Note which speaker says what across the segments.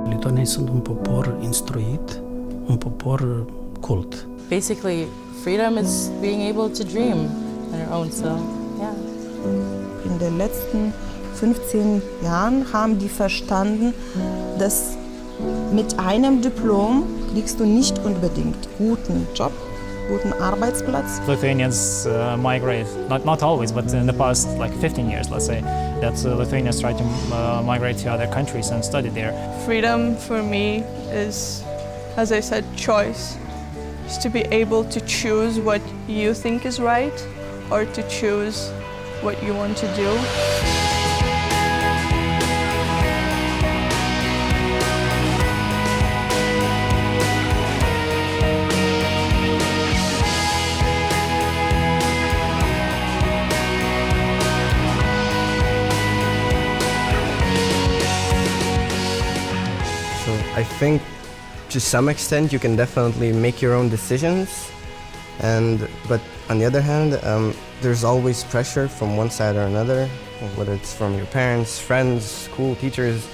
Speaker 1: Lituanii sunt un popor instruit, un popor cult.
Speaker 2: Basically, freedom is being able to dream on your own, so yeah.
Speaker 3: In den letzten 15 Jahren haben die verstanden, dass mit einem Diplom kriegst du nicht unbedingt guten Job, guten Arbeitsplatz.
Speaker 4: Lithuanians migrate, not always, but in the past like 15 years, let's say, that Lithuanians try to migrate to other countries and study there.
Speaker 5: Freedom for me is, as I said, choice. Is to be able to choose what you think is right or to choose what you want to do.
Speaker 6: I think to some extent you can definitely make your own decisions, but on the other hand, there's always pressure from one side or another, whether it's from your parents, friends, school, teachers.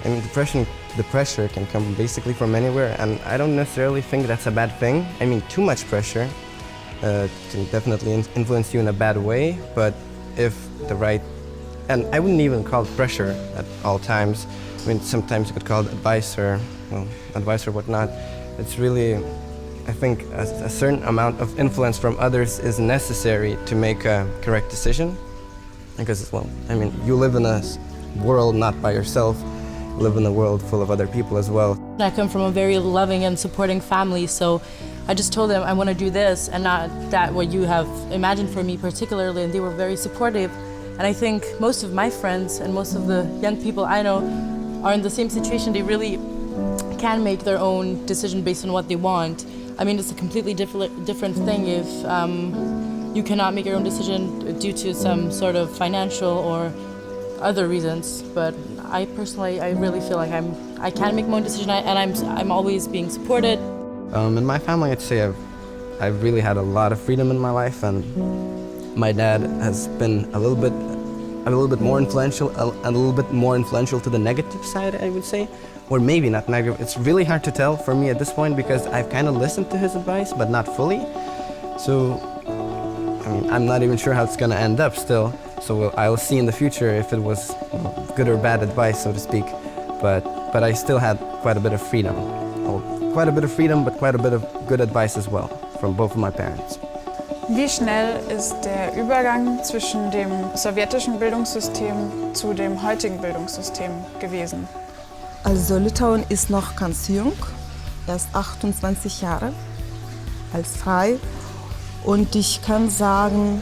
Speaker 6: I mean, the pressure can come basically from anywhere, and I don't necessarily think that's a bad thing. I mean, too much pressure can definitely influence you in a bad way, but if the right, and I wouldn't even call it pressure at all times. I mean, sometimes you could call it advice or whatnot. It's really, I think, a certain amount of influence from others is necessary to make a correct decision. Because, well, I mean, you live in a world not by yourself. You live in a world full of other people as well.
Speaker 2: I come from a very loving and supporting family, so I just told them I want to do this and not that what you have imagined for me particularly, and they were very supportive. And I think most of my friends and most of the young people I know are in the same situation. They really can make their own decision based on what they want. I mean, it's a completely different thing if you cannot make your own decision due to some sort of financial or other reasons. But I personally, I really feel like I can make my own decision, and I'm always being supported.
Speaker 6: In my family, I'd say I've really had a lot of freedom in my life, and my dad has been a little bit more influential, a little bit more influential to the negative side, I would say. Or maybe not negative. It's really hard to tell for me at this point because I've kind of listened to his advice, but not fully. So, I mean, I'm not even sure how it's going to end up still. So I'll see in the future if it was good or bad advice, so to speak. But I still had quite a bit of freedom. Well, quite a bit of freedom, but quite a bit of good advice as well from both of my parents.
Speaker 7: Wie schnell ist der Übergang zwischen dem sowjetischen Bildungssystem zu dem heutigen Bildungssystem gewesen?
Speaker 3: Also Litauen ist noch ganz jung, erst 28 Jahre, als frei. Und ich kann sagen,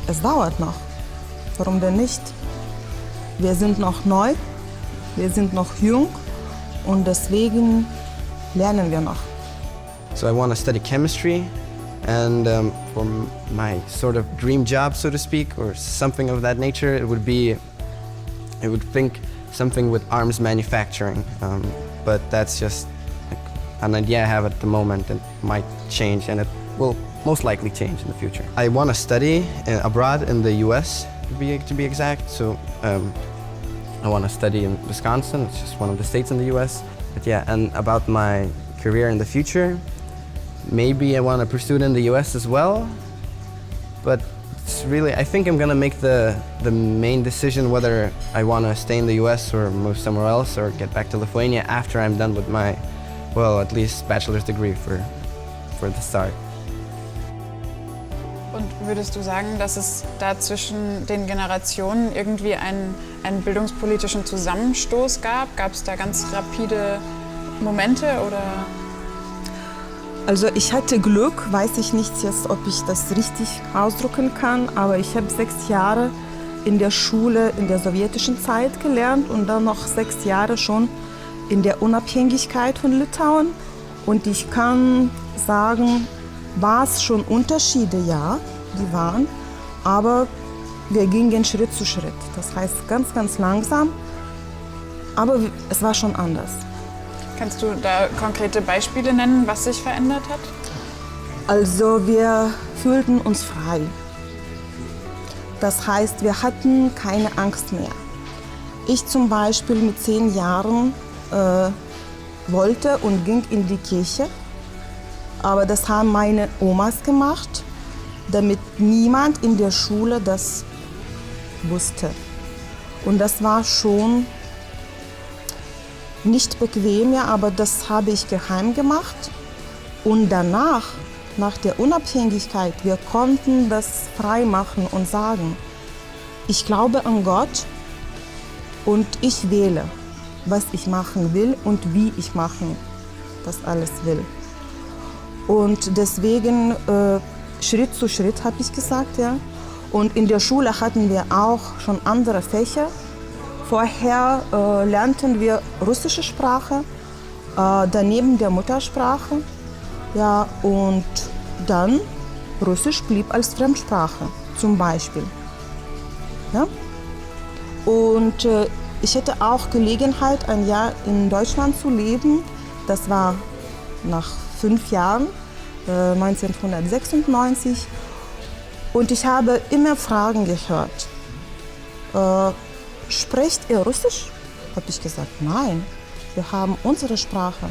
Speaker 3: es dauert noch. Warum denn nicht? Wir sind noch neu, wir sind noch jung und deswegen lernen wir noch.
Speaker 6: So I want to study chemistry, and for my sort of dream job, so to speak, or something of that nature, it would think something with arms manufacturing, but that's just like an idea I have at the moment. It might change, and it will most likely change in the future. I want to study abroad in the US, to be exact. So I want to study in Wisconsin, it's just one of the states in the US. But yeah, and about my career in the future, maybe I want to pursue it in the US as well, but it's really, I think I'm gonna make the main decision whether I want to stay in the US or move somewhere else or get back to Lithuania after I'm done with my, well, at least bachelor's degree for the start.
Speaker 7: Und würdest du sagen, dass es da zwischen den Generationen irgendwie einen bildungspolitischen Zusammenstoß gab? Gab es da ganz rapide Momente oder?
Speaker 3: Also ich hatte Glück, weiß ich nicht jetzt, ob ich das richtig ausdrücken kann, aber ich habe 6 Jahre in der Schule in der sowjetischen Zeit gelernt und dann noch 6 Jahre schon in der Unabhängigkeit von Litauen. Und ich kann sagen, war es schon Unterschiede, ja, die waren, aber wir gingen Schritt zu Schritt. Das heißt ganz, ganz langsam, aber es war schon anders.
Speaker 7: Kannst du da konkrete Beispiele nennen, was sich verändert hat?
Speaker 3: Also wir fühlten uns frei. Das heißt, wir hatten keine Angst mehr. Ich zum Beispiel mit 10 Jahren wollte und ging in die Kirche, aber das haben meine Omas gemacht, damit niemand in der Schule das wusste. Und das war schon nicht bequem, ja, aber das habe ich geheim gemacht. Und danach, nach der Unabhängigkeit, wir konnten das frei machen und sagen, ich glaube an Gott und ich wähle, was ich machen will und wie ich machen das alles will. Und deswegen Schritt zu Schritt, habe ich gesagt, ja. Und in der Schule hatten wir auch schon andere Fächer. Vorher lernten wir russische Sprache, daneben der Muttersprache. Ja, und dann Russisch blieb als Fremdsprache, zum Beispiel. Ja? Und ich hatte auch Gelegenheit, ein Jahr in Deutschland zu leben. Das war nach 5 Jahren, 1996. Und ich habe immer Fragen gehört. Sprecht ihr Russisch? Habe ich gesagt, nein, wir haben unsere Sprache.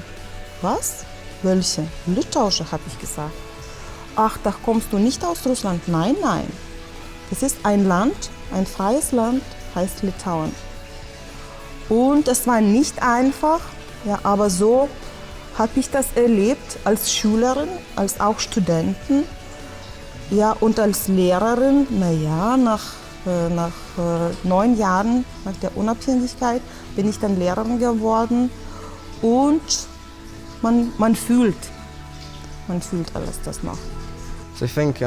Speaker 3: Was? Welche? Litauische, habe ich gesagt. Ach, da kommst du nicht aus Russland? Nein, nein. Das ist ein Land, ein freies Land, heißt Litauen. Und es war nicht einfach, ja, aber so habe ich das erlebt als Schülerin, als auch Studentin, ja, und als Lehrerin. Naja, nach 9 Jahren nach der Unabhängigkeit bin ich dann Lehrerin geworden und man fühlt alles das noch.
Speaker 6: So I think,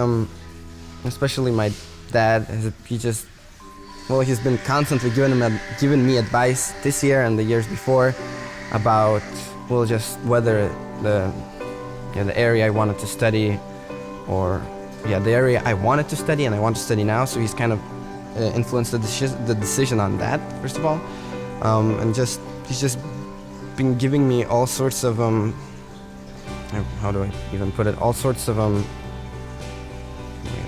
Speaker 6: especially my dad, he's been constantly giving me advice this year and the years before about, just whether the area I wanted to study, or the area I wanted to study and I want to study now. So he's kind of influenced the decision on that, first of all, and he's just been giving me all sorts of how do I even put it? All sorts of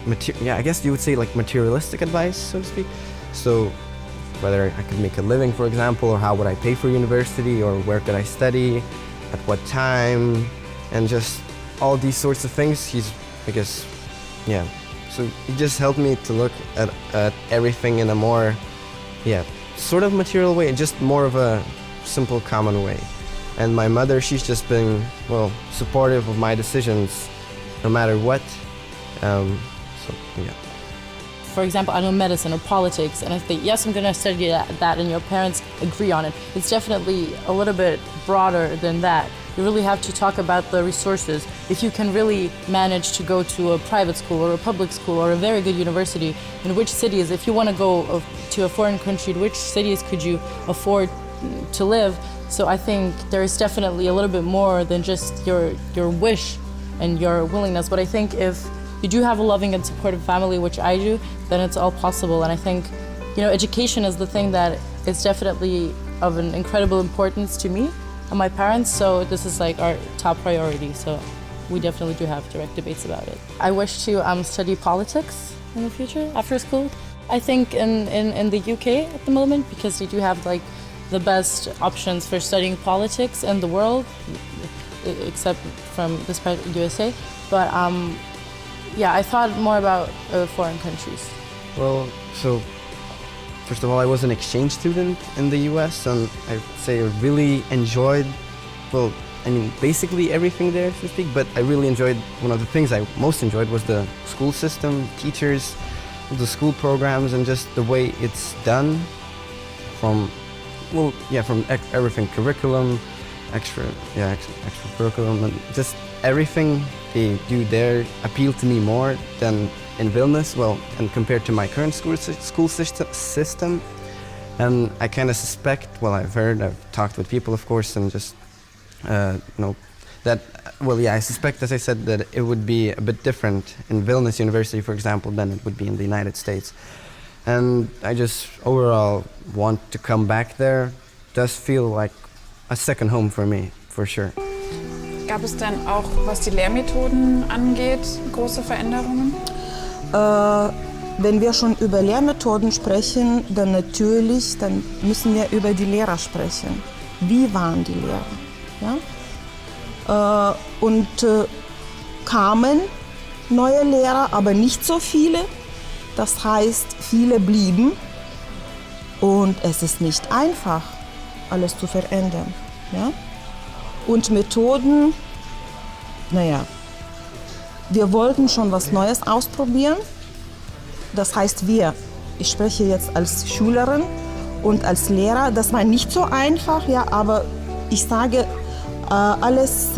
Speaker 6: I guess you would say like materialistic advice, so to speak. So whether I could make a living, for example, or how would I pay for university, or where could I study, at what time, and just all these sorts of things. So it just helped me to look at everything in a more, sort of material way, just more of a simple, common way. And my mother, she's just been, supportive of my decisions, no matter what.
Speaker 2: For example, I know medicine or politics, and I think, yes, I'm going to study that, and your parents agree on it. It's definitely a little bit broader than that. You really have to talk about the resources. If you can really manage to go to a private school or a public school or a very good university, in which cities, if you want to go to a foreign country, in which cities could you afford to live? So I think there is definitely a little bit more than just your wish and your willingness. But I think if you do have a loving and supportive family, which I do, then it's all possible. And I think, education is the thing that is definitely of an incredible importance to me and my parents. So this is like our top priority. So we definitely do have direct debates about it. I wish to study politics in the future after school. I think in the UK at the moment, because we do have like the best options for studying politics in the world, except from this part of USA. But I thought more about foreign countries.
Speaker 6: Well, so first of all, I was an exchange student in the US, and I'd say I really enjoyed, basically everything there, so to speak, but I really enjoyed, one of the things I most enjoyed was the school system, teachers, the school programs, and just the way it's done from everything, curriculum, extra curriculum, and just everything they do there appealed to me more than in Vilnius, and compared to my current school system. And I kind of suspect, I've talked with people, of course, and just, that well, yeah, I suspect, as I said, that it would be a bit different in Vilnius University, for example, than it would be in the United States. And I just overall want to come back there. Does feel like a second home for me, for sure.
Speaker 7: Gab es denn auch, was die Lehrmethoden angeht, große Veränderungen?
Speaker 3: Wenn wir schon über Lehrmethoden sprechen, dann natürlich, dann müssen wir über die Lehrer sprechen. Wie waren die Lehrer? Ja? Kamen neue Lehrer, aber nicht so viele. Das heißt, viele blieben. Und es ist nicht einfach, alles zu verändern. Ja? Und Methoden, naja, wir wollten schon was Neues ausprobieren. Das heißt wir, ich spreche jetzt als Schülerin und als Lehrer, das war nicht so einfach, ja, aber ich sage, alles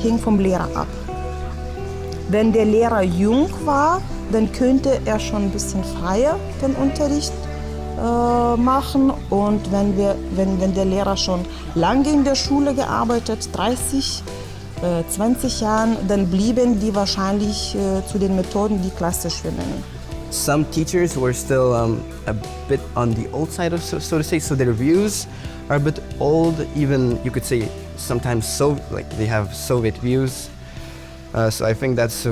Speaker 3: hing vom Lehrer ab. Wenn der Lehrer jung war, dann könnte er schon ein bisschen freier den Unterricht machen. Und wenn der Lehrer schon lange in der Schule gearbeitet, 30, 20 Jahren, dann blieben die wahrscheinlich zu den Methoden, die klassisch wir nennen.
Speaker 6: Some teachers were still a bit on the old side, of, so to say, so their views are a bit old, even you could say sometimes like they have Soviet views. So I think that's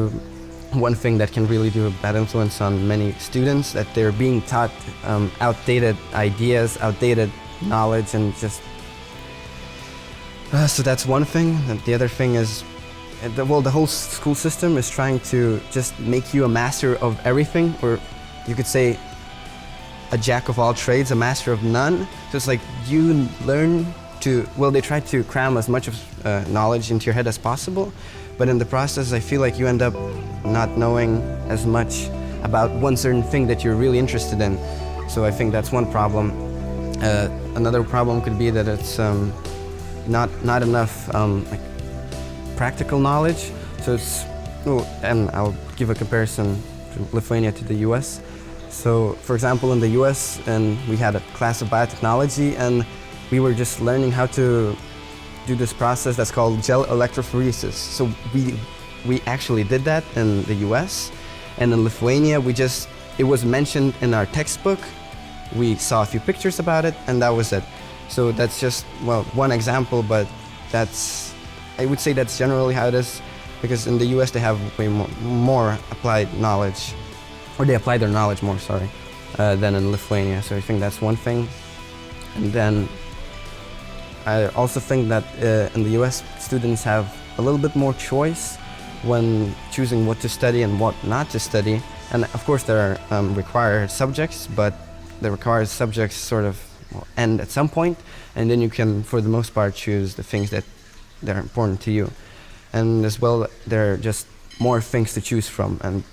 Speaker 6: one thing that can really do a bad influence on many students, that they're being taught outdated ideas, outdated knowledge, and just so that's one thing. And the other thing is, the whole school system is trying to just make you a master of everything, or you could say a jack of all trades, a master of none. So it's like you learn to, well, they try to cram as much of knowledge into your head as possible, but in the process I feel like you end up not knowing as much about one certain thing that you're really interested in. So I think that's one problem. Another problem could be that it's not enough like practical knowledge. So it's, and I'll give a comparison to Lithuania to the US. So for example, in the US, and we had a class of biotechnology, and we were just learning how to do this process that's called gel electrophoresis. So we actually did that in the US, and in Lithuania it was mentioned in our textbook. We saw a few pictures about it, and that was it. So that's just, well, one example, but I would say that's generally how it is, because in the US they have way more applied knowledge, or they apply their knowledge more, than in Lithuania. So I think that's one thing. And then I also think that in the US students have a little bit more choice when choosing what to study and what not to study. And of course there are required subjects, but the required subjects sort of end at some point, and then you can, for the most part, choose the things that are important to you. And as well, there are just more things to choose from, and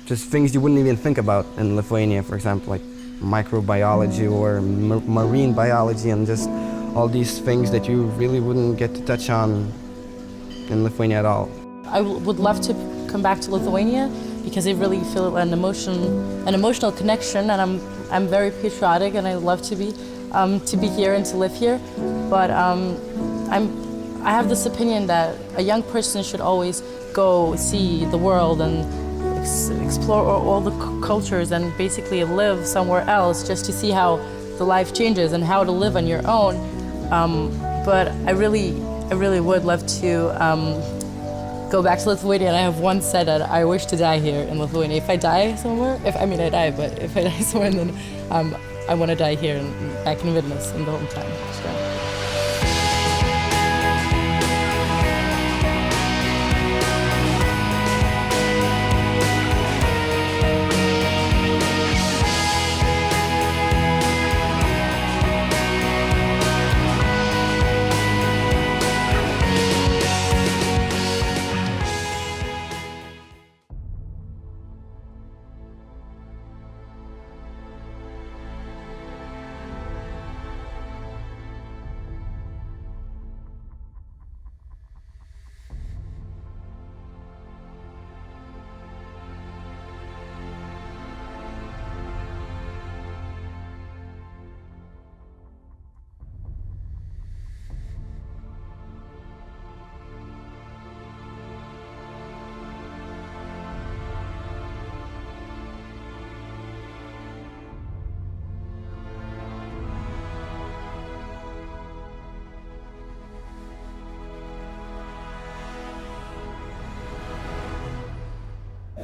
Speaker 6: just things you wouldn't even think about in Lithuania, for example, like microbiology or marine biology, and just all these things that you really wouldn't get to touch on in Lithuania at all.
Speaker 2: I would love to come back to Lithuania because I really feel an emotional connection, and I'm very patriotic, and I love to be here and to live here. But I have this opinion that a young person should always go see the world and explore all the cultures and basically live somewhere else just to see how the life changes and how to live on your own. But I really would love to go back to Lithuania, and I have once said that I wish to die here in Lithuania. If I die somewhere, I die, but if I die somewhere, then I want to die here back in Vilnius in the hometown. So.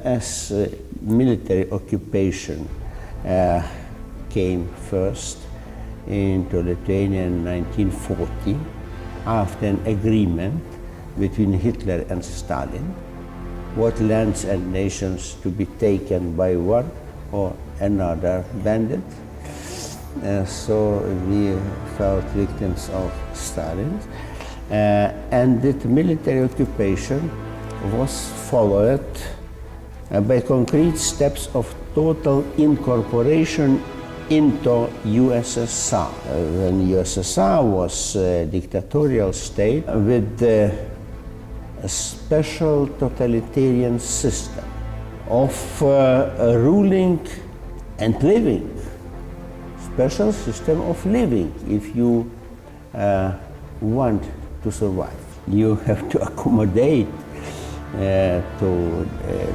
Speaker 8: as military occupation came first into Lithuania in 1940 after an agreement between Hitler and Stalin, what lands and nations to be taken by one or another bandit. So we felt victims of Stalin. And that military occupation was followed by concrete steps of total incorporation into USSR. When USSR was a dictatorial state with a special totalitarian system of ruling and living, special system of living. If you want to survive, you have to accommodate to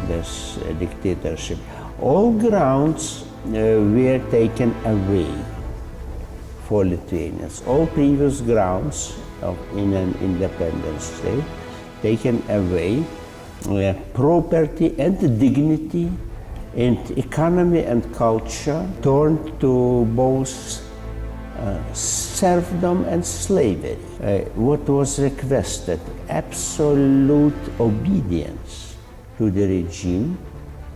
Speaker 8: this dictatorship. All grounds were taken away for Lithuanians. All previous grounds in an independent state taken away. Property and dignity and economy and culture turned to both serfdom and slavery. What was requested? Absolute obedience to the regime,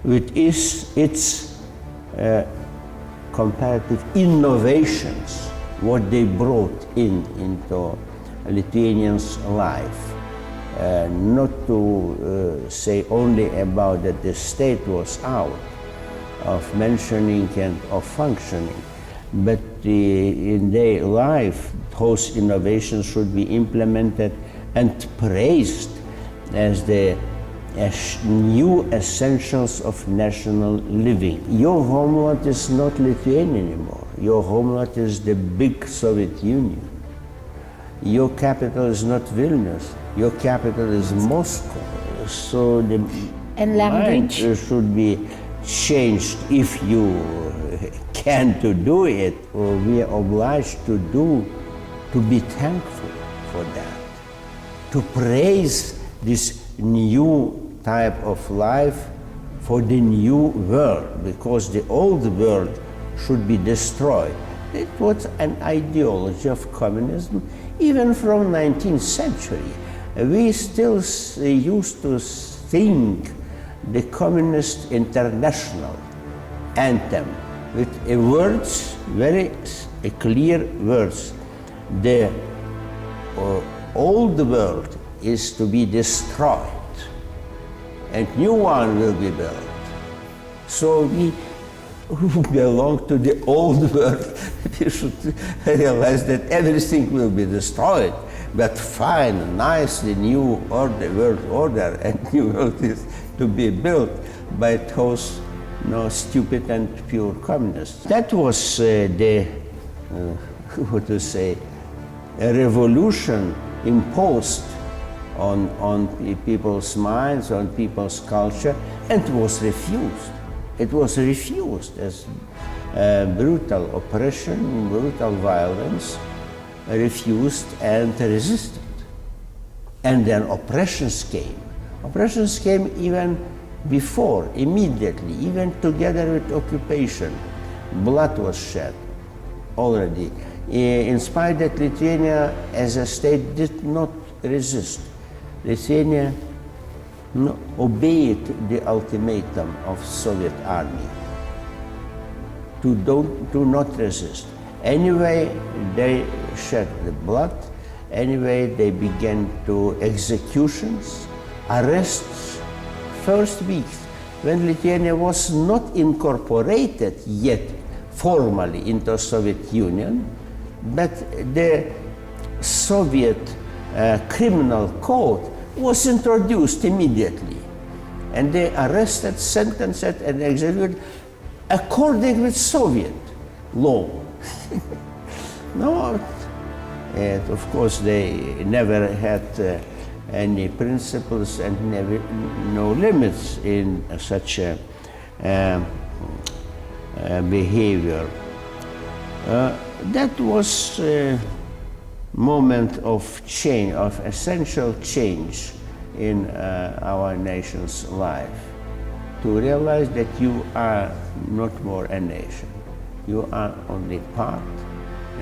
Speaker 8: with its comparative innovations, what they brought into Lithuanians' life. Not to say only about that the state was out of mentioning and of functioning, but in their life, those innovations should be implemented and praised as the new essentials of national living. Your homeland is not Lithuania anymore. Your homeland is the big Soviet Union. Your capital is not Vilnius. Your capital is Moscow. So the mind should be changed if you can to do it, or we are obliged to do, to be thankful for that, to praise this new type of life for the new world, because the old world should be destroyed. It was an ideology of communism even from 19th century. We still used to sing the Communist International anthem with words, very clear words. The old world is to be destroyed and new one will be built. So we who belong to the old world, we should realize that everything will be destroyed, but fine, nice, the new world order and new world is to be built by those stupid and pure communists. That was the, what to say, a revolution imposed on people's minds, on people's culture, and was refused. It was refused as brutal oppression, brutal violence, refused and resisted. And then oppressions came. Oppressions came even before, immediately, even together with occupation. Blood was shed already. In spite that Lithuania as a state did not resist. Lithuania obeyed the ultimatum of Soviet army to not resist. Anyway, they shed the blood. Anyway, they began to executions, arrests. First weeks, when Lithuania was not incorporated yet formally into Soviet Union, but the Soviet criminal code was introduced immediately, and they arrested, sentenced, and executed according with Soviet law. No, and of course they never had any principles and no limits in such a behavior. That was a moment of change, of essential change in our nation's life. to realize that you are not more a nation. You are only part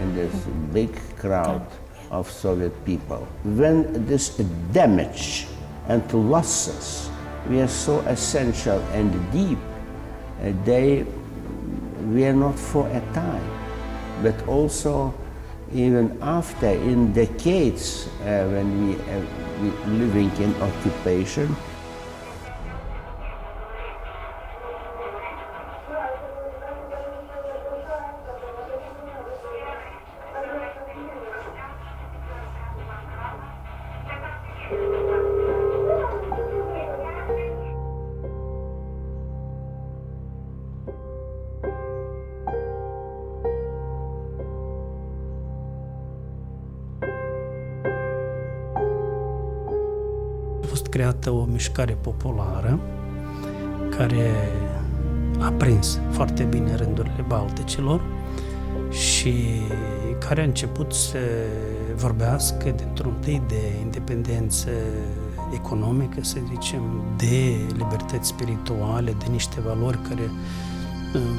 Speaker 8: in this big crowd of Soviet people. When this damage and losses were so essential and deep, they were not for a time, but also even after, in decades, when we living in occupation.
Speaker 1: A fost creată o mișcare populară care a prins foarte bine rândurile balticilor și care a început să vorbească dintr-un tâi de independență economică, să zicem, de libertăți spirituale, de niște valori care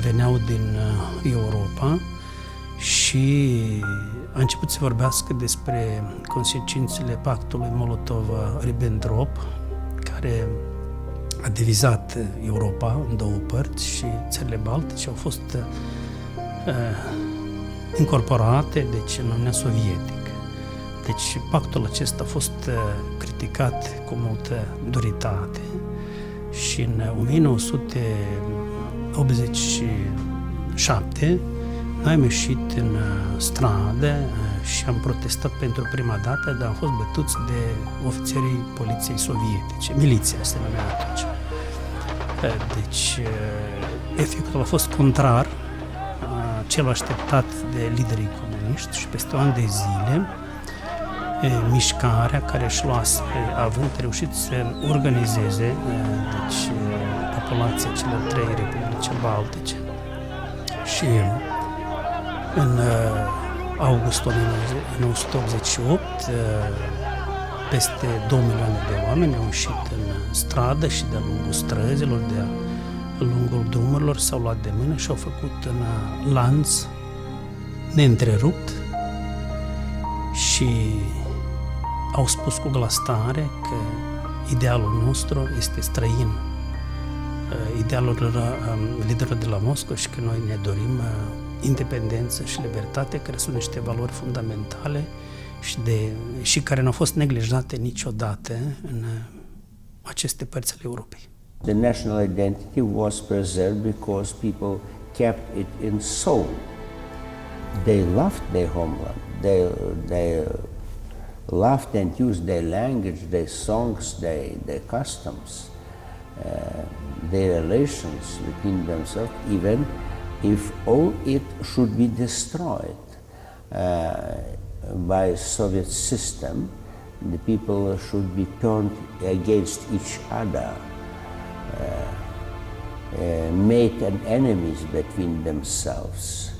Speaker 1: veneau din Europa și a început să vorbească despre consecințele pactului Molotov-Ribbentrop, care a divizat Europa în două părți și țările baltice au fost incorporate în Uniunea Sovietică. Deci pactul acesta a fost criticat cu multă duritate și în 1987 noi am ieșit în stradă și am protestat pentru prima dată, dar am fost bătuți de ofițerii poliției sovietice, miliția se numea atunci. Deci, efectul a fost contrar cel așteptat de liderii comuniști și peste un an de zile mișcarea care își luase avânt a reușit să organizeze populația celor trei republici baltice și în august 1988 peste 2 milioane de oameni au ieșit în stradă și de-a lungul străzilor, de-a lungul drumurilor s-au luat de mână și au făcut un lanț neîntrerupt și au spus cu glas tare că idealul nostru este străin idealul liderilor de la Moscova și că noi ne dorim independență și libertate, care sunt niște valori fundamentale și care nu au fost neglijate niciodată în aceste părți ale Europei.
Speaker 8: The national identity was preserved because people kept it in soul. They loved their homeland. They loved and used their language, their songs, their customs, their relations between themselves, even if all it should be destroyed by Soviet system. The people should be turned against each other, made an enemies between themselves,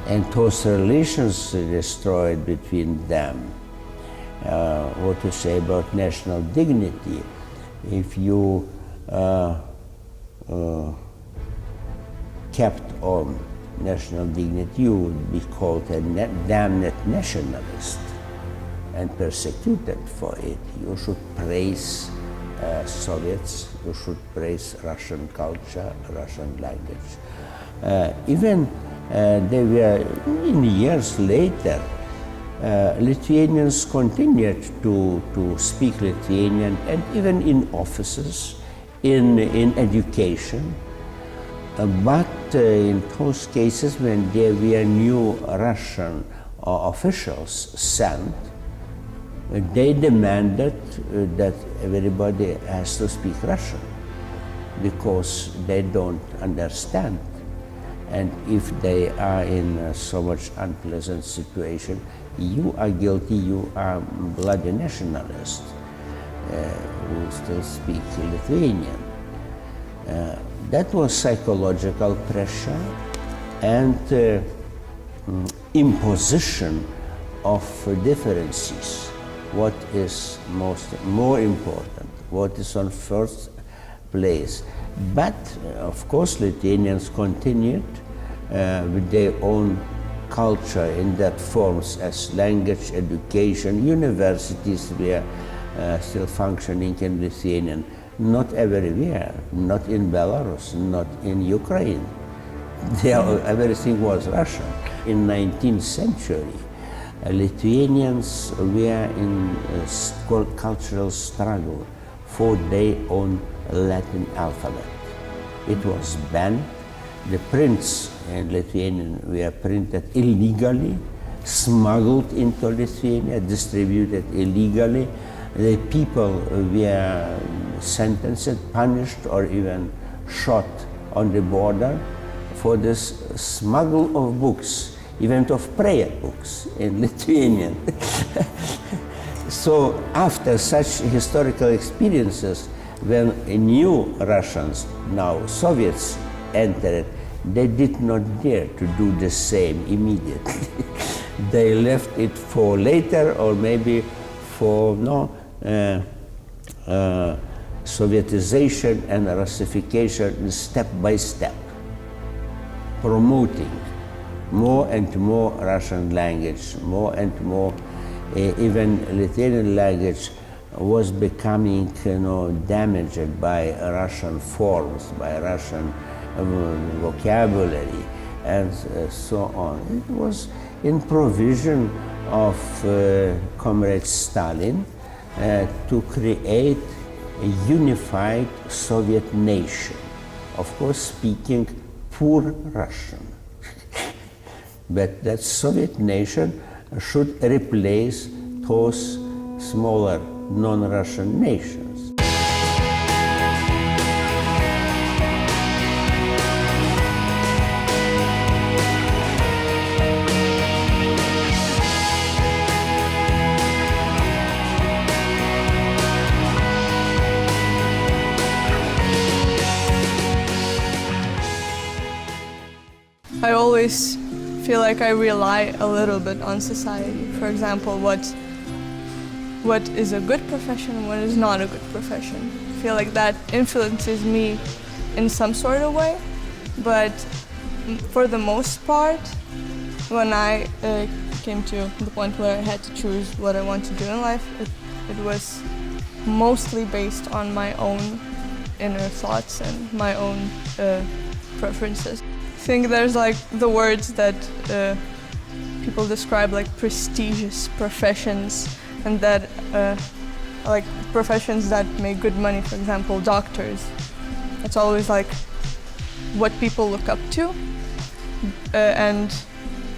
Speaker 8: and those relations destroyed between them. What to say about national dignity? If you kept on national dignity, you would be called a damned nationalist and persecuted for it. You should praise Soviets, you should praise Russian culture, Russian language. Even they were, in years later, Lithuanians continued to speak Lithuanian, and even in offices, in education. But in those cases when there were new Russian officials sent, they demanded that everybody has to speak Russian because they don't understand. And if they are in so much unpleasant situation, you are guilty, you are bloody nationalist who still speak Lithuanian. That was psychological pressure and imposition of differences. What is more important? What is on first place. But of course Lithuanians continued with their own culture in that forms as language, education, universities were still functioning in Lithuanian. Not everywhere, not in Belarus, not in Ukraine. Everything was Russian. In 19th century, Lithuanians were in a cultural struggle for their own Latin alphabet. It was banned. The prints in Lithuanian were printed illegally, smuggled into Lithuania, distributed illegally. The people were sentenced, punished, or even shot on the border for this smuggle of books, even of prayer books in Lithuanian. So after such historical experiences, when new Russians, now Soviets, entered, they did not dare to do the same immediately. They left it for later, or maybe for Sovietization and Russification step by step, promoting more and more Russian language, more and more, even Lithuanian language was becoming, damaged by Russian forms, by Russian vocabulary, and so on. It was in provision of Comrade Stalin to create a unified Soviet nation, of course speaking poor Russian. But that Soviet nation should replace those smaller non-Russian nations.
Speaker 5: I always feel like I rely a little bit on society. For example, what is a good profession and what is not a good profession. I feel like that influences me in some sort of way, but for the most part, when I came to the point where I had to choose what I want to do in life, it was mostly based on my own inner thoughts and my own preferences. I think there's like the words that people describe like prestigious professions, and that like professions that make good money, for example, doctors. It's always like what people look up to, and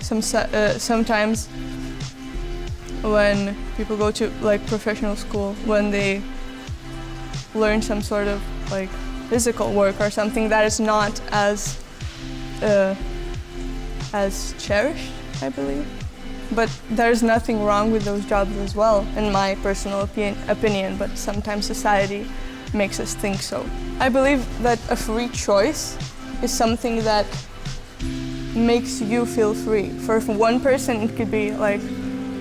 Speaker 5: sometimes when people go to like professional school, when they learn some sort of like physical work or something that is not as cherished, I believe. But there's nothing wrong with those jobs as well, in my personal opinion, but sometimes society makes us think so. I believe that a free choice is something that makes you feel free. For one person, it could be like,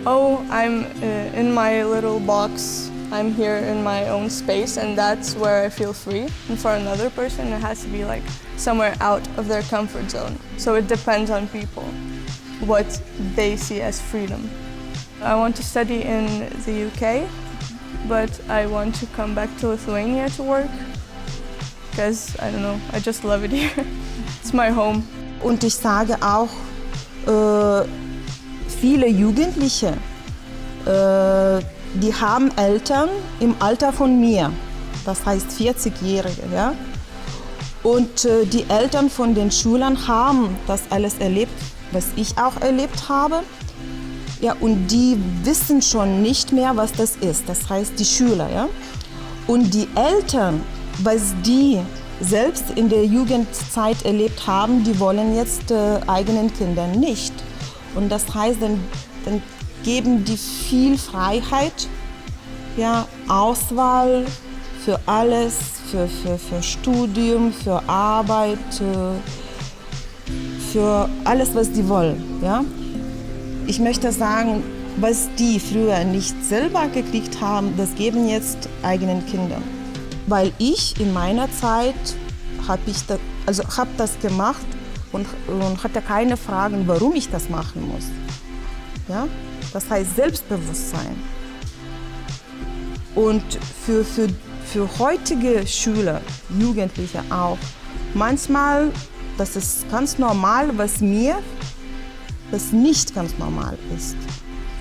Speaker 5: oh, I'm in my little box, I'm here in my own space, and that's where I feel free. And for another person, it has to be like somewhere out of their comfort zone. So it depends on people, what they see as freedom. I want to study in the UK, but I want to come back to Lithuania to work, because, I don't know, I just love it here. It's my home.
Speaker 3: Und ich sage auch, viele Jugendliche, die haben Eltern im Alter von mir, das heißt 40-Jährige, ja? Und die Eltern von den Schülern haben das alles erlebt, was ich auch erlebt habe. Ja, und die wissen schon nicht mehr, was das ist, das heißt die Schüler. Ja? Und die Eltern, was die selbst in der Jugendzeit erlebt haben, die wollen jetzt eigenen Kindern nicht. Und das heißt, dann geben die viel Freiheit, ja, Auswahl für alles, für Studium, für Arbeit, für alles, was die wollen. Ja? Ich möchte sagen, was die früher nicht selber gekriegt haben, das geben jetzt eigenen Kindern. weil ich in meiner Zeit habe das gemacht und hatte keine Fragen, warum ich das machen muss. Ja? Das heißt Selbstbewusstsein. Und für heutige Schüler, Jugendliche auch, manchmal, das ist ganz normal, was nicht ganz normal ist.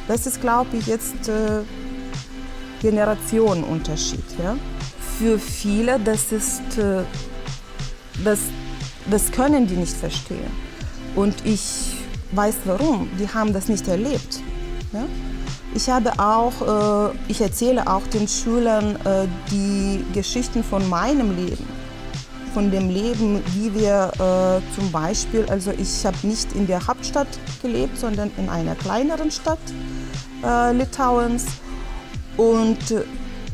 Speaker 3: Das ist, glaube ich, jetzt Generationenunterschied. Ja? Für viele, das können die nicht verstehen. Und ich weiß warum, die haben das nicht erlebt. Ja? Ich erzähle auch den Schülern die Geschichten von meinem Leben. Von dem Leben, wie wir zum Beispiel, also ich habe nicht in der Hauptstadt gelebt, sondern in einer kleineren Stadt Litauens. Und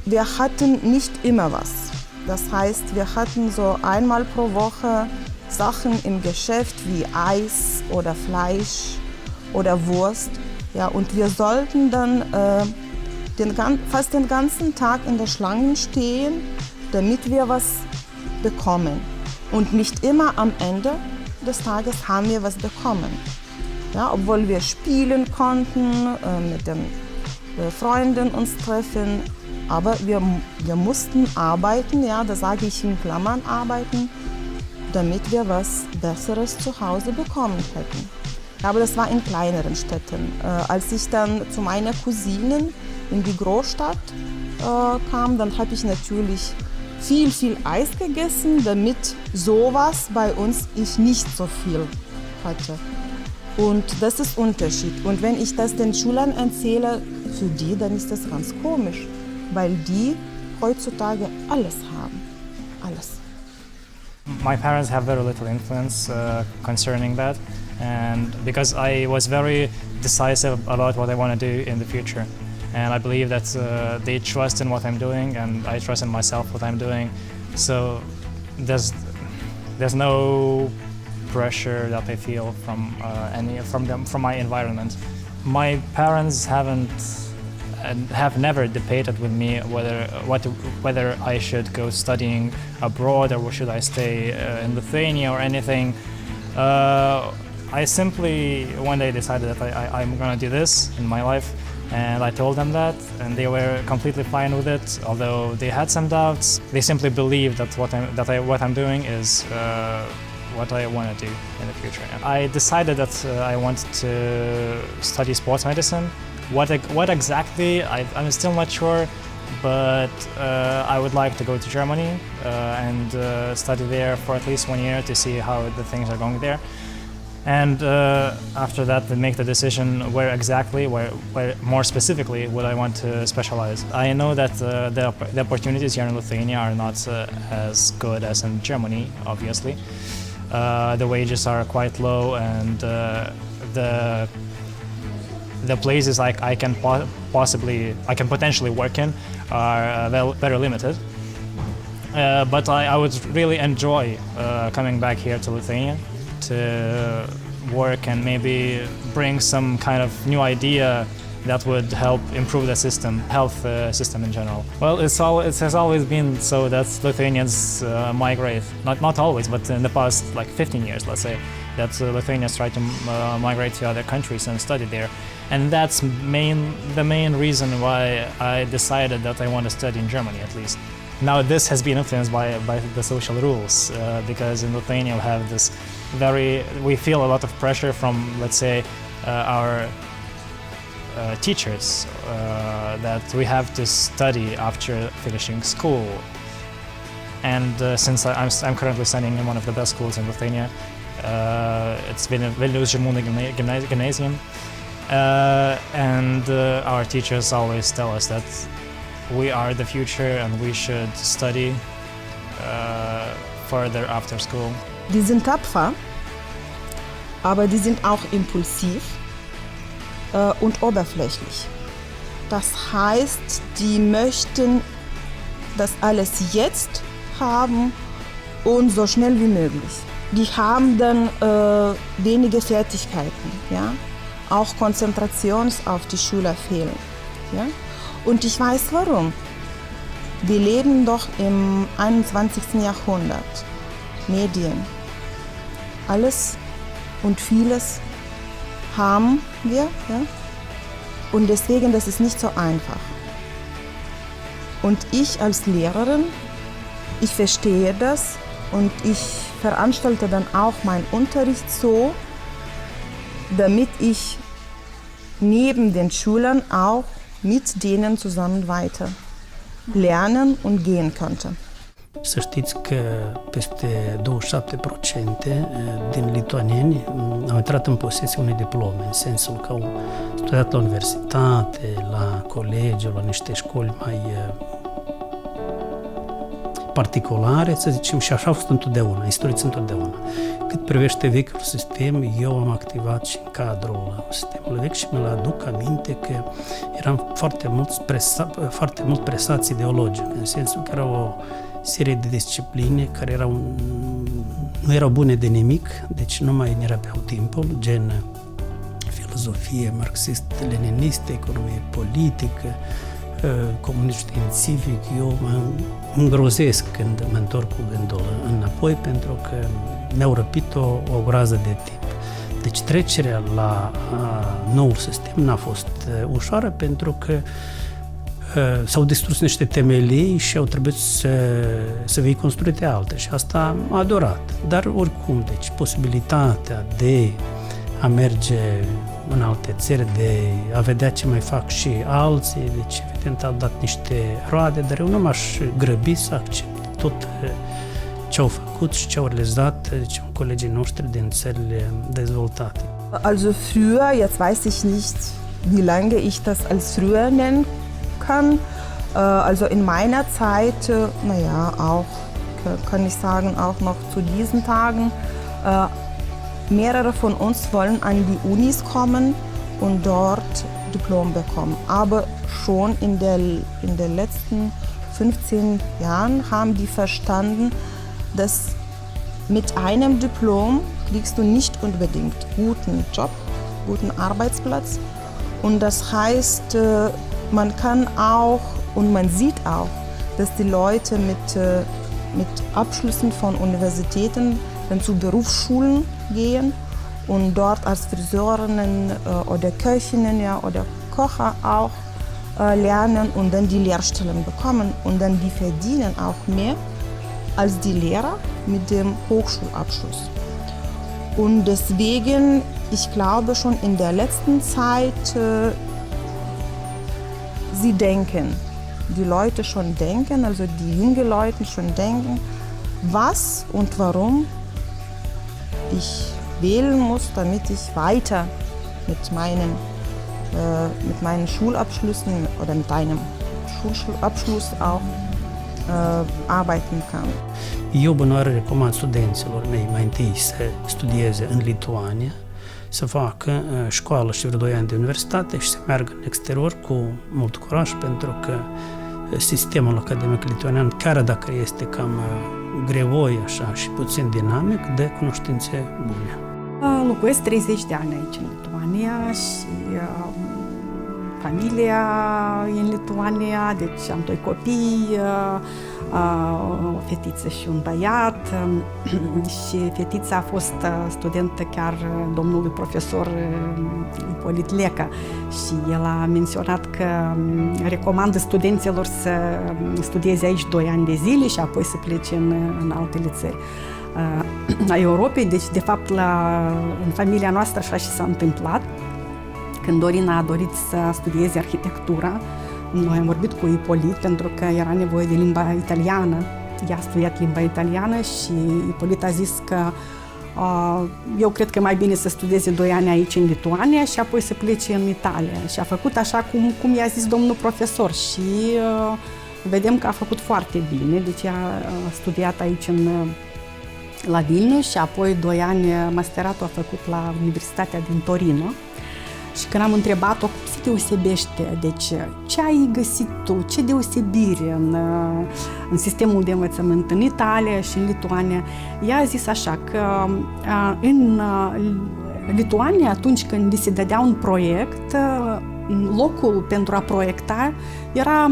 Speaker 3: wir hatten nicht immer was. Das heißt, wir hatten so einmal pro Woche Sachen im Geschäft wie Eis oder Fleisch oder Wurst. Ja, und wir sollten dann fast den ganzen Tag in der Schlange stehen, damit wir was bekommen. Und nicht immer am Ende des Tages haben wir was bekommen. Ja, obwohl wir spielen konnten, mit den Freunden uns treffen, aber wir mussten arbeiten, ja, da sage ich in Klammern arbeiten, damit wir was Besseres zu Hause bekommen hätten. Aber das war in kleineren Städten. Als ich dann zu meiner Cousine in die Großstadt kam, dann habe ich natürlich viel Eis gegessen, damit sowas bei uns ich nicht so viel hatte. Und das ist Unterschied. Und wenn ich das den Schülern erzähle, für die, dann ist das ganz komisch, weil die heutzutage alles haben. Alles.
Speaker 4: My parents have very little influence concerning that, and because I was very decisive about what I want to do in the future, and I believe that they trust in what I'm doing, and I trust in myself what I'm doing. So there's no pressure that I feel from from my environment. My parents have never debated with me whether I should go studying abroad or should I stay in Lithuania or anything. I simply one day decided that I'm going to do this in my life, and I told them that, and they were completely fine with it. Although they had some doubts, they simply believed that what I'm doing is what I want to do in the future. I decided that I wanted to study sports medicine. What exactly, I'm still not sure, but I would like to go to Germany and study there for at least 1 year to see how the things are going there. And after that, then make the decision where more specifically would I want to specialize. I know that the opportunities here in Lithuania are not as good as in Germany, obviously. The wages are quite low, and the places I can potentially work in are very limited. But I would really enjoy coming back here to Lithuania to work and maybe bring some kind of new idea that would help improve the health system in general. Well, it has always been so that Lithuanians migrate, not always, but in the past 15 years, let's say, that Lithuanians try to migrate to other countries and study there. And that's the main reason why I decided that I want to study in Germany, at least. Now this has been influenced by the social rules, because in Lithuania we feel a lot of pressure from, let's say, our teachers, that we have to study after finishing school. And since I'm currently studying in one of the best schools in Lithuania, it's been a Vilnius Žirmūnų Gymnasium, and our teachers always tell us that we are the future and we should study further after school.
Speaker 3: Die sind tapfer, aber die sind auch impulsiv und oberflächlich. Das heißt, die möchten das alles jetzt haben und so schnell wie möglich. Die haben dann wenige Fertigkeiten, ja? Auch Konzentration auf die Schüler fehlen. Ja? Und ich weiß warum. Wir leben doch im 21. Jahrhundert. Medien. Alles und vieles haben wir. Ja? Und deswegen, das ist nicht so einfach. Und ich als Lehrerin, ich verstehe das und ich veranstalte dann auch meinen Unterricht so, damit ich neben den Schülern auch mit denen zusammen weiter lernen und gehen konnte.
Speaker 1: Să știți că peste 27% din lituanieni au intrat în posesia unei diplome, în sensul că au studiat la universitate, la colegiu, la niște școli mai particulare, să zicem, și așa a fost întotdeauna, istoriți întotdeauna. Cât privește vechiul sistem, eu am activat și în cadrul sistemului vechi și mi-l aduc aminte că eram foarte mult presați ideologic, în sensul că era o serie de discipline care nu erau bune de nimic, deci nu mai ne răpeau timpul, gen filozofie marxist-leniniste, economie politică, comunism științific. Eu mă îngrozesc când mă întorc cu gândul înapoi, pentru că mi-au răpit o groază de timp. Deci trecerea la noul sistem n-a fost ușoară, pentru că s-au distrus niște temelii și au trebuit să fie construite alte și asta a durat. Dar oricum, deci posibilitatea de a merge în alte țări, de a vedea ce mai fac și alții, deci evident au dat niște roade, dar eu nu m-aș grăbi să accept tot ce au făcut și ce au realizat, deci, colegii noștri din țările dezvoltate.
Speaker 3: Also früher, jetzt weiß ich nicht, wie lange ich das als früher nennen kann. Also in meiner Zeit, naja, auch, kann ich sagen, auch noch zu diesen Tagen, mehrere von uns wollen an die Unis kommen und dort Diplom bekommen. Aber schon in den letzten 15 Jahren haben die verstanden, dass mit einem Diplom kriegst du nicht unbedingt guten Job, guten Arbeitsplatz. Und das heißt, man kann auch und man sieht auch, dass die Leute mit Abschlüssen von Universitäten dann zu Berufsschulen gehen und dort als Friseurinnen oder Köchinnen, ja, oder Kocher auch lernen und dann die Lehrstellen bekommen. Und dann die verdienen auch mehr als die Lehrer mit dem Hochschulabschluss. Und deswegen, ich glaube schon in der letzten Zeit, sie denken, die Leute schon denken, also die jungen Leute schon denken, was und warum ich wählen muss, damit ich weiter mit meinen Schulabschlüssen oder mit einem Schulabschluss auch arbeiten kann.
Speaker 1: Eu bănuiare recomand studenților mei mai întâi să studieze în Lituania, să facă școală și vreo 2 ani de universitate și să meargă în exterior cu mult curaj, pentru că sistemul academic lituanian, chiar dacă este cam greoi așa și puțin dinamic, dă cunoștințe bune.
Speaker 9: Locuiesc 30 de ani aici în Lituania și familia e în Lituania, deci am 2 copii, o fetiță și un băiat și fetița a fost studentă chiar domnului profesor Ipolit Leca și el a menționat că recomandă studenților să studieze aici 2 ani de zile și apoi să plece în altele țări a Europei. Deci, de fapt, în familia noastră așa și s-a întâmplat. Când Dorina a dorit să studieze arhitectura, noi am vorbit cu Ipolit pentru că era nevoie de limba italiană. Ea a studiat limba italiană și Ipolit a zis că eu cred că mai bine să studieze 2 ani aici în Lituania și apoi să plece în Italia. Și a făcut așa cum i-a zis domnul profesor și vedem că a făcut foarte bine. Deci a studiat aici la Vilnius și apoi 2 ani masteratul a făcut la Universitatea din Torino. Și când am întrebat-o cum se deosebește, deci ce ai găsit tu, ce deosebire în sistemul de învățământ în Italia și în Lituania, ea a zis așa că în Lituania, atunci când li se dădea un proiect, locul pentru a proiecta era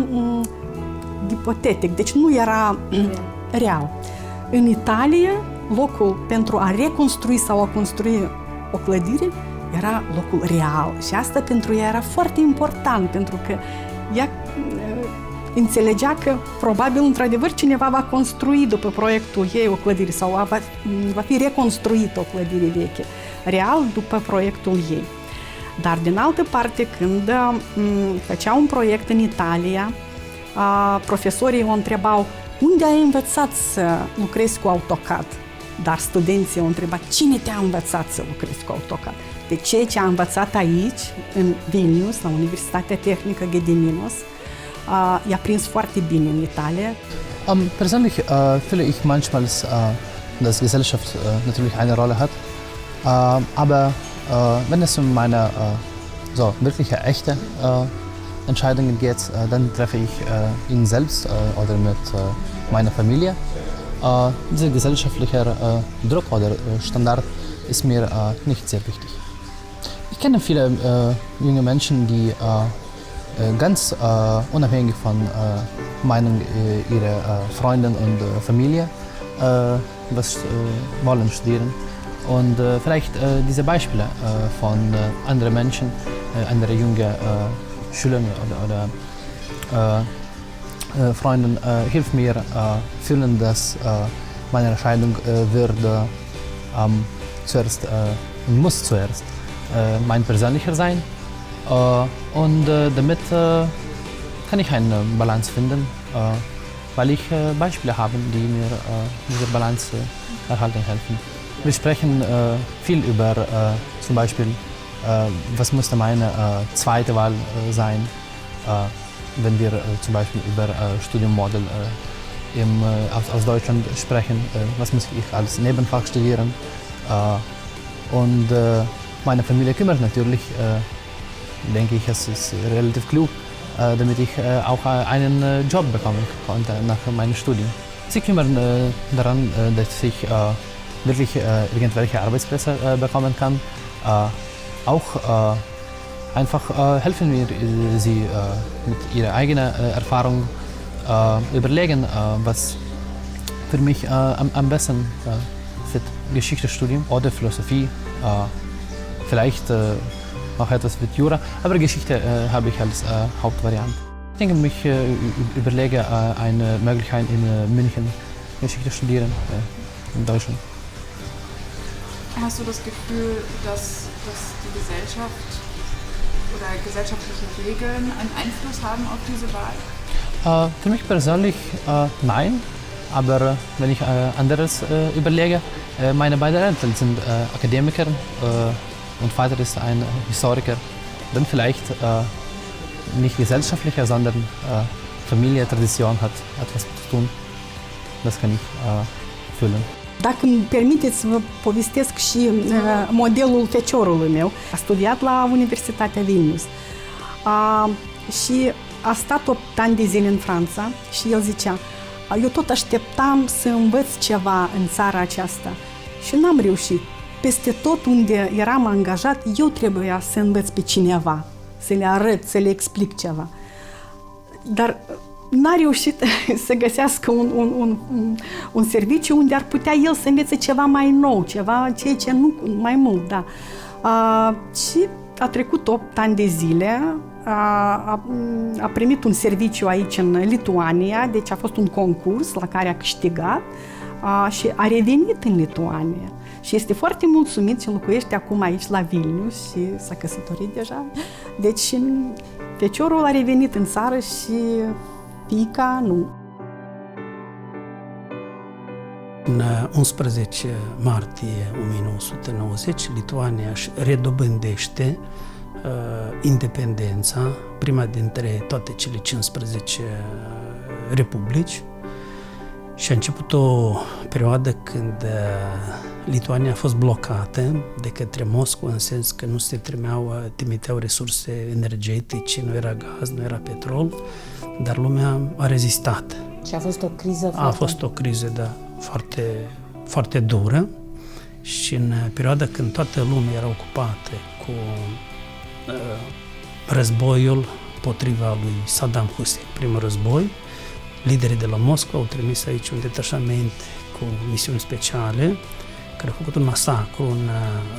Speaker 9: ipotetic, deci nu era real. În Italia, locul pentru a reconstrui sau a construi o clădire era locul real și asta pentru ea era foarte important, pentru că ea înțelegea că probabil, într-adevăr, cineva va construi după proiectul ei o clădire sau va fi reconstruită o clădire veche, real după proiectul ei. Dar, din altă parte, când făcea un proiect în Italia, profesorii o întrebau unde ai învățat să lucrezi cu AutoCAD? Dar studenții o întrebat cine te-a învățat să lucrezi cu AutoCAD? De ceea ce a învățat aici, în Vilnius, la Universitatea Tehnică Gediminos, i-a prins foarte bine în Italia.
Speaker 10: Persönlich fühle ich manchmal, dass Gesellschaft natürlich eine Rolle hat, aber wenn es um meine wirkliche, echte Entscheidungen geht, dann treffe ich ihn selbst oder mit meiner Familie. Dieser gesellschaftliche Druck oder Standard ist mir nicht sehr wichtig. Ich kenne viele junge Menschen, die ganz unabhängig von Meinung ihrer Freundin und Familie was wollen studieren. Und vielleicht diese Beispiele von anderen Menschen, andere junge Schüler oder Freunden hilft mir fühlen, dass meine Entscheidung würde zuerst und muss zuerst mein persönlicher sein. Und damit kann ich eine Balance finden, weil ich Beispiele habe, die mir diese Balance erhalten helfen. Wir sprechen viel über zum Beispiel, was müsste meine zweite Wahl sein, wenn wir zum Beispiel über Studienmodell aus Deutschland sprechen, was muss ich als Nebenfach studieren. Und meine Familie kümmert natürlich, denke ich, es ist relativ klug, damit ich auch einen Job bekommen konnte nach meinem Studium. Sie kümmern daran, dass ich wirklich irgendwelche Arbeitsplätze bekommen kann. Auch einfach helfen mir sie mit ihrer eigenen Erfahrung überlegen, was für mich am besten fit. Geschichtsstudium oder Philosophie, vielleicht auch etwas mit Jura, aber Geschichte habe ich als Hauptvariante. Ich denke, ich überlege eine Möglichkeit in München Geschichte studieren, in Deutschland.
Speaker 7: Hast du das Gefühl, dass die Gesellschaft oder gesellschaftliche Regeln einen Einfluss haben auf diese Wahl?
Speaker 10: Für mich persönlich nein, aber wenn ich anderes überlege, meine beiden Eltern sind Akademiker und Vater ist ein Historiker, dann vielleicht nicht gesellschaftlicher, sondern Familie, Tradition hat etwas zu tun. Das kann ich fühlen.
Speaker 9: Dacă îmi permiteți să vă povestesc și modelul feciorului meu, a studiat la Universitatea Vilnius și a stat 8 ani de zile în Franța și el zicea, eu tot așteptam să învăț ceva în țara aceasta și n-am reușit. Peste tot unde eram angajat, eu trebuia să învăț pe cineva, să le arăt, să le explic ceva. Dar n-a reușit să găsească un serviciu unde ar putea el să învețe ceva mai nou, ceea ce nu mai mult, da. Și a trecut 8 ani de zile, a primit un serviciu aici în Lituania, deci a fost un concurs la care a câștigat și a revenit în Lituania. Și este foarte mulțumit și locuiește acum aici la Vilnius și s-a căsătorit deja. Deci feciorul a revenit în țară și fiica nu.
Speaker 1: În 11 martie 1990, Lituania își redobândește independența, prima dintre toate cele 15 republici, și a început o perioadă când Lituania a fost blocată de către Moscova, în sens că nu se trimiteau resurse energetice, nu era gaz, nu era petrol, dar lumea a rezistat.
Speaker 2: Și a fost o criză
Speaker 1: A fost o criză, da, foarte, foarte dură, și în perioada când toată lumea era ocupată cu războiul potriva lui Saddam Hussein, primul război, liderii de la Moscova au trimis aici un detașament cu misiuni speciale care a făcut un masacru în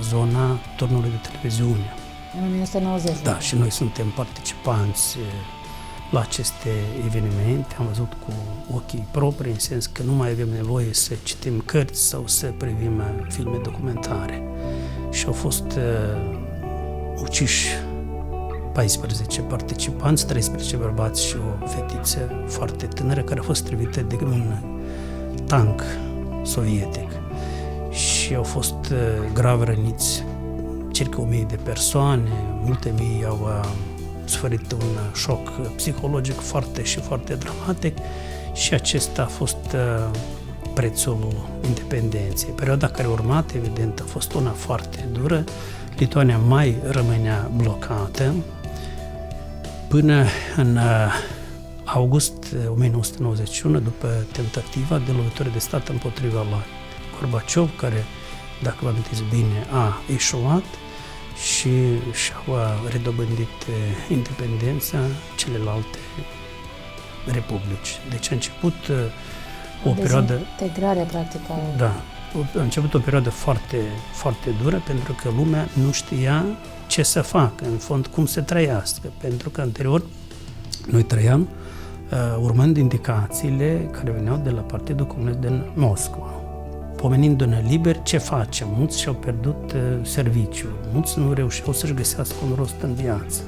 Speaker 1: zona turnului de televiziune.
Speaker 11: În 1990.
Speaker 1: Da, și noi suntem participanți la aceste evenimente. Am văzut cu ochii proprii, în sens că nu mai avem nevoie să citim cărți sau să privim filme documentare. Și au fost uciși 14 participanți, 13 bărbați și o fetiță foarte tânără care a fost trivită de un tank sovietic. Și au fost grav răniți circa 1000 de persoane, multe mii au suferit un șoc psihologic foarte dramatic și acesta a fost prețul independenței. Perioada care a urmat, evident, a fost una foarte dură. Lituania mai rămânea blocată până în august 1991, după tentativa de lovitură de stat împotriva lui Gorbaciov, care, dacă vă amintiți bine, a eșuat și și-au redobândit independența celelalte republici. Deci a început o perioadă...
Speaker 11: Integrarea, practic.
Speaker 1: Da, a început o perioadă foarte dură, pentru că lumea nu știa ce să facă, în fond, cum să trăiască, pentru că anterior noi trăiam urmând indicațiile care veneau de la Partidul Comunist din Moscova. Pomenindu-ne liber, ce facem? Mulți și-au pierdut serviciul, mulți nu reușeau să-și găsească un rost în viață.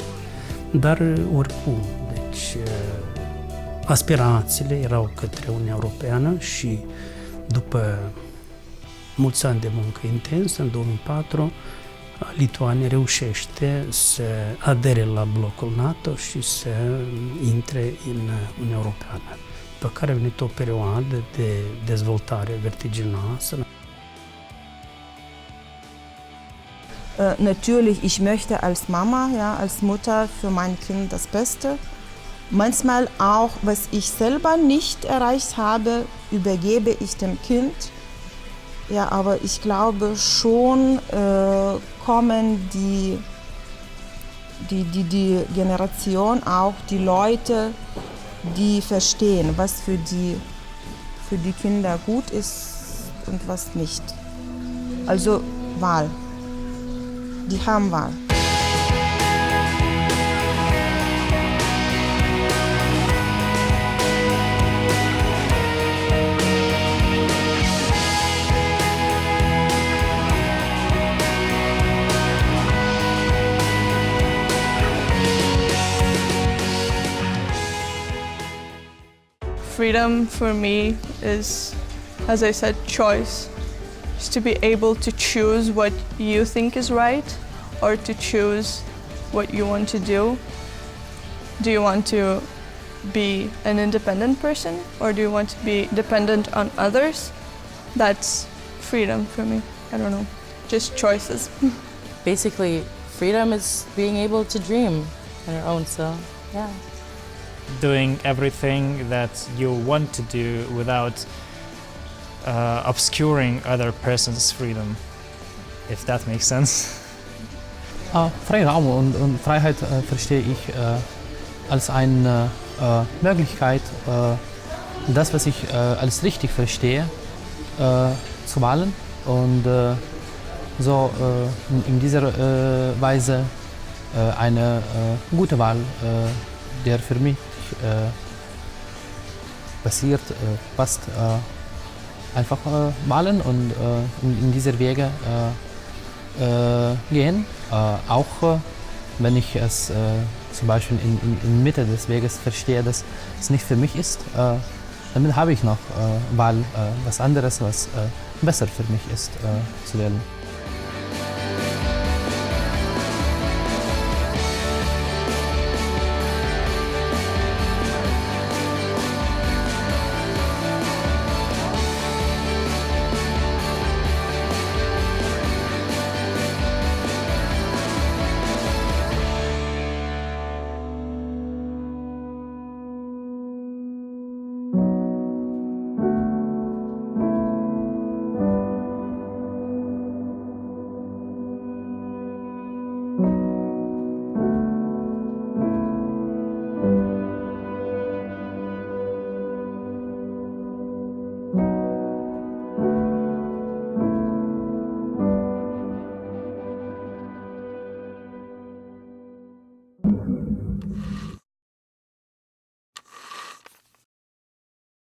Speaker 1: Dar oricum, deci aspirațiile erau către Uniunea Europeană și după mulți ani de muncă intensă, în 2004, Lituania reușește să adere la blocul NATO și să intre în Uniunea Europeană, pe care a venit o perioadă de dezvoltare vertiginoasă.
Speaker 3: Natürlich, ich möchte als Mama, ja, als Mutter für mein Kind das Beste. Manchmal auch, was ich selber nicht erreicht habe, übergebe ich dem Kind. Ja, aber ich glaube schon kommen die Generation auch, die Leute, die verstehen, was für die Kinder gut ist und was nicht. Also Wahl. Die haben Wahl.
Speaker 5: Freedom for me is, as I said, choice. Is to be able to choose what you think is right or to choose what you want to do. Do you want to be an independent person or do you want to be dependent on others? That's freedom for me. I don't know, just choices.
Speaker 2: Basically, freedom is being able to dream on your own, so yeah.
Speaker 4: Doing everything that you want to do without obscuring other person's freedom, if that makes sense.
Speaker 10: Freiraum und Freiheit verstehe ich als eine Möglichkeit, das, was ich als richtig verstehe, zu wählen und so in dieser Weise eine gute Wahl, der für mich passt, einfach malen und in dieser Wege gehen. Auch wenn ich es zum Beispiel in Mitte des Weges verstehe, dass es nicht für mich ist, damit habe ich noch Wahl, was anderes, was besser für mich ist, zu wählen.